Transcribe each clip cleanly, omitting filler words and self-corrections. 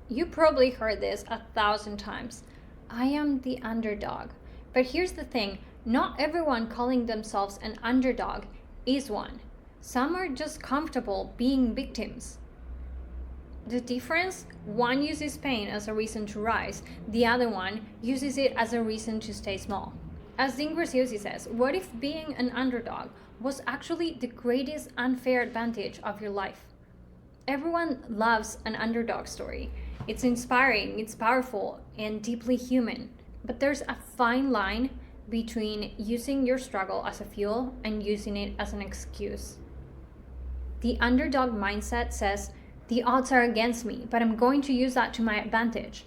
You probably heard this 1,000 times. I am the underdog. But here's the thing, not everyone calling themselves an underdog is one. Some are just comfortable being victims. The difference, one uses pain as a reason to rise, the other one uses it as a reason to stay small. As Dean Graziosi says, what if being an underdog was actually the greatest unfair advantage of your life? Everyone loves an underdog story. It's inspiring, it's powerful, and deeply human. But there's a fine line between using your struggle as a fuel and using it as an excuse. The underdog mindset says, the odds are against me, but I'm going to use that to my advantage.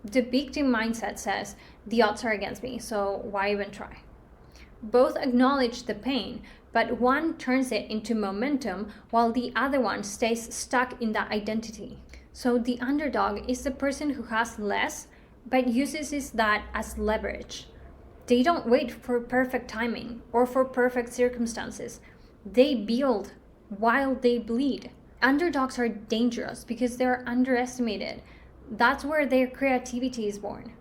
The victim mindset says, the odds are against me, so why even try? Both acknowledge the pain, but one turns it into momentum while the other one stays stuck in that identity. So the underdog is the person who has less, but uses that as leverage. They don't wait for perfect timing or for perfect circumstances. They build while they bleed. Underdogs are dangerous because they're underestimated. That's where their creativity is born.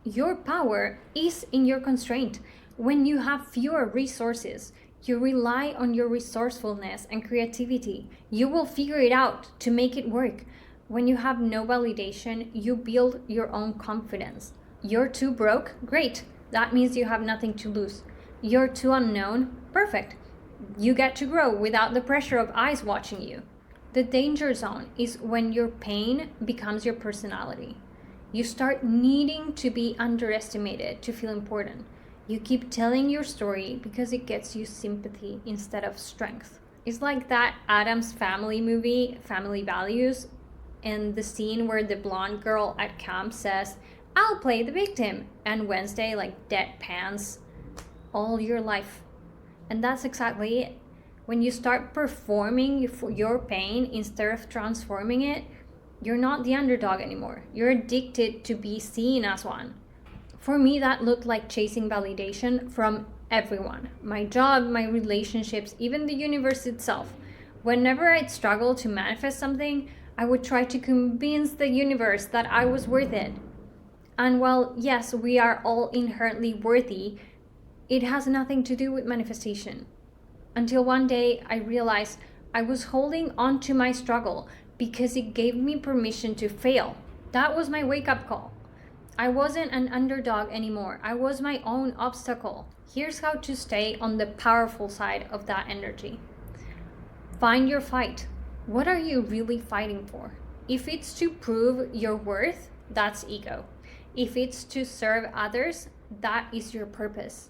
Your power is in your constraint. When you have fewer resources, you rely on your resourcefulness and creativity. You will figure it out to make it work. When you have no validation, you build your own confidence. You're too broke? Great. That means you have nothing to lose. You're too unknown? Perfect. You get to grow without the pressure of eyes watching you. The danger zone is when your pain becomes your personality. You start needing to be underestimated to feel important. You keep telling your story because it gets you sympathy instead of strength. It's like that Addams Family movie, Family Values, and the scene where the blonde girl at camp says, I'll play the victim, and Wednesday deadpans all your life. And that's exactly it. When you start performing your pain instead of transforming it, you're not the underdog anymore. You're addicted to be seen as one. For me, that looked like chasing validation from everyone. My job, my relationships, even the universe itself. Whenever I'd struggle to manifest something, I would try to convince the universe that I was worth it. And while, yes, we are all inherently worthy, it has nothing to do with manifestation. Until one day I realized I was holding on to my struggle because it gave me permission to fail. That was my wake-up call. I wasn't an underdog anymore. I was my own obstacle. Here's how to stay on the powerful side of that energy. Find your fight. What are you really fighting for? If it's to prove your worth, that's ego. If it's to serve others, that is your purpose.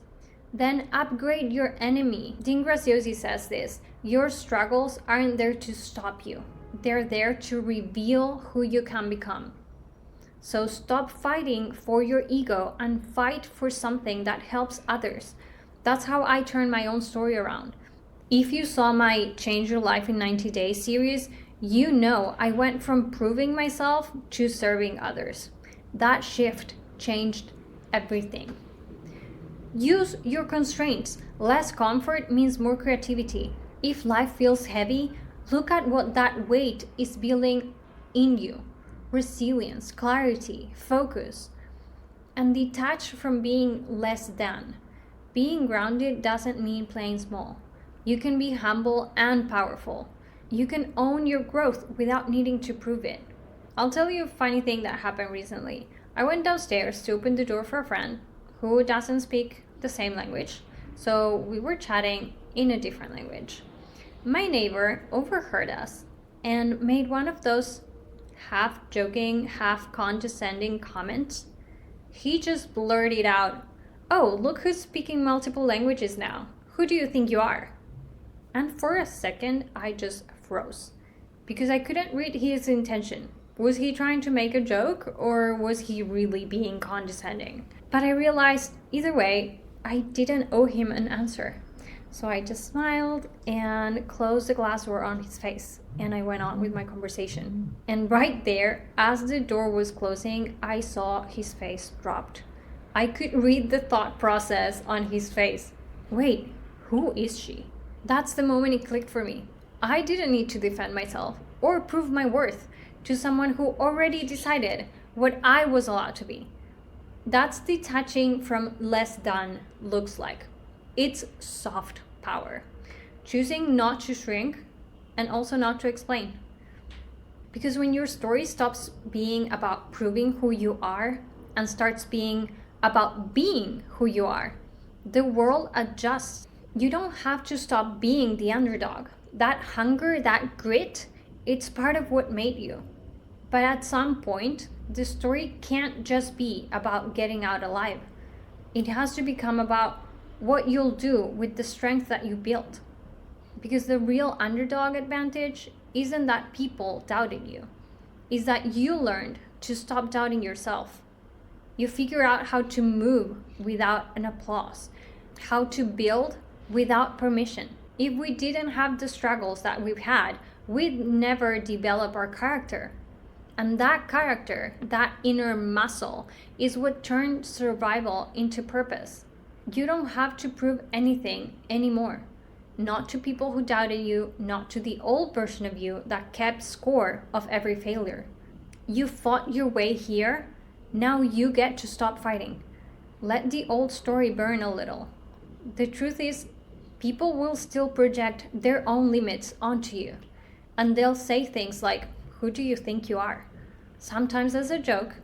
Then upgrade your enemy. Dean Graziosi says this, your struggles aren't there to stop you. They're there to reveal who you can become. So stop fighting for your ego and fight for something that helps others. That's how I turned my own story around. If you saw my Change Your Life in 90 Days series, you know I went from proving myself to serving others. That shift changed everything. Use your constraints. Less comfort means more creativity. If life feels heavy, look at what that weight is building in you. Resilience, clarity, focus. And detach from being less than. Being grounded doesn't mean playing small. You can be humble and powerful. You can own your growth without needing to prove it. I'll tell you a funny thing that happened recently. I went downstairs to open the door for a friend who doesn't speak the same language, so we were chatting in a different language. My neighbor overheard us and made one of those half joking, half condescending comments. He just blurted out, "Oh, look who's speaking multiple languages now. Who do you think you are?" And for a second, I just froze because I couldn't read his intention. Was he trying to make a joke or was he really being condescending? But I realized either way, I didn't owe him an answer. So I just smiled and closed the glass door on his face, and I went on with my conversation. And right there, as the door was closing, I saw his face dropped. I could read the thought process on his face. Wait, who is she? That's the moment it clicked for me. I didn't need to defend myself or prove my worth. to someone who already decided what I was allowed to be. That's detaching from less than looks like. It's soft power. Choosing not to shrink and also not to explain. Because when your story stops being about proving who you are and starts being about being who you are, the world adjusts. You don't have to stop being the underdog. That hunger, that grit, it's part of what made you. But at some point, the story can't just be about getting out alive. It has to become about what you'll do with the strength that you built. Because the real underdog advantage isn't that people doubted you. It's that you learned to stop doubting yourself. You figure out how to move without an applause, how to build without permission. If we didn't have the struggles that we've had, we'd never develop our character. And that character, that inner muscle, is what turned survival into purpose. You don't have to prove anything anymore. Not to people who doubted you, not to the old version of you that kept score of every failure. You fought your way here, now you get to stop fighting. Let the old story burn a little. The truth is, people will still project their own limits onto you. And they'll say things like, "Who do you think you are?" Sometimes as a joke,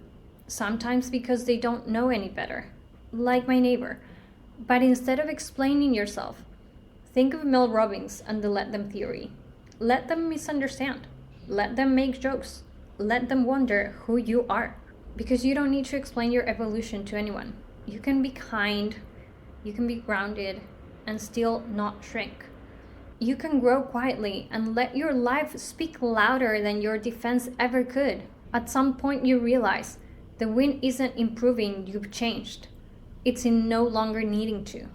sometimes because they don't know any better, like my neighbor. But instead of explaining yourself, think of Mel Robbins and the let them theory. Let them misunderstand. Let them make jokes. Let them wonder who you are. Because you don't need to explain your evolution to anyone. You can be kind, you can be grounded, and still not shrink. You can grow quietly and let your life speak louder than your defense ever could. At some point you realize the win isn't improving, you've changed. It's in no longer needing to.